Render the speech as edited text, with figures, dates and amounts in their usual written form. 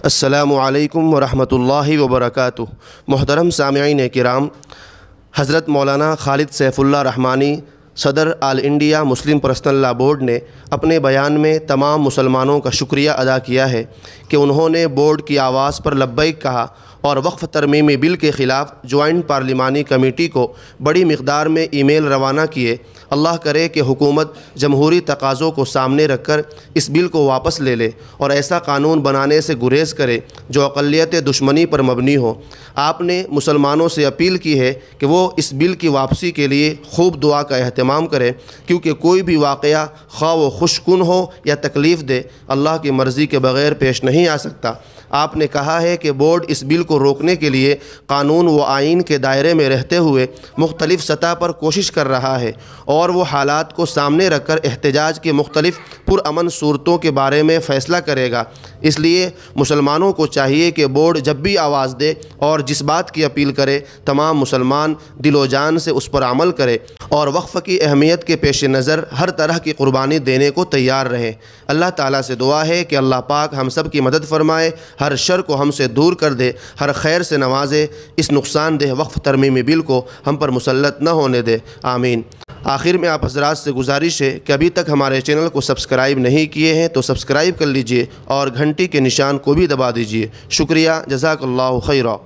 السلام علیکم ورحمۃ اللہ وبرکاتہ۔ محترم سامعین کرام، حضرت مولانا خالد سیف اللہ رحمانی صدر all India Muslim personal law board نے اپنے بیان میں تمام مسلمانوں کا شکریہ ادا کیا ہے کہ انہوں نے بورڈ کی آواز پر لبیک کہا اور وقف ترمیمی بل کے خلاف جوائنٹ پارلیمانی کمیٹی کو بڑی مقدار میں ای میل روانہ کیے۔ اللہ کرے کہ حکومت جمہوری تقاضوں کو سامنے رکھ کر اس بل کو واپس لے لے اور ایسا قانون بنانے سے گریز کرے جو اقلیت دشمنی پر مبنی ہو۔ آپ نے مسلمانوں سے اپیل کی ہے کہ وہ اس بل کی واپسی کے لیے خوب دعا کا اہتمام کرے، کیونکہ کوئی بھی واقعہ خواہ وہ خوش کن ہو یا تکلیف دہ اللہ کی مرضی کے بغیر پیش نہیں آ سکتا۔ آپ نے کہا ہے کہ بورڈ اس بل کو روکنے کے لیے قانون و آئین کے دائرے میں رہتے ہوئے مختلف سطح پر کوشش کر رہا ہے اور وہ حالات کو سامنے رکھ کر احتجاج کے مختلف پرامن صورتوں کے بارے میں فیصلہ کرے گا۔ اس لیے مسلمانوں کو چاہیے کہ بورڈ جب بھی آواز دے اور جس بات کی اپیل کرے تمام مسلمان دل و جان سے اس پر عمل کرے اور وقف کی اہمیت کے پیش نظر ہر طرح کی قربانی دینے کو تیار رہے۔ اللہ تعالیٰ سے دعا ہے کہ اللہ پاک ہم سب کی مدد فرمائے، ہر شر کو ہم سے دور کر دے، ہر خیر سے نوازے، اس نقصان دہ وقف ترمیمی بل کو ہم پر مسلط نہ ہونے دے، آمین۔ آخر میں آپ حضرات سے گزارش ہے کہ ابھی تک ہمارے چینل کو سبسکرائب نہیں کیے ہیں تو سبسکرائب کر لیجئے اور گھنٹی کے نشان کو بھی دبا دیجئے۔ شکریہ، جزاک اللہ خیرا۔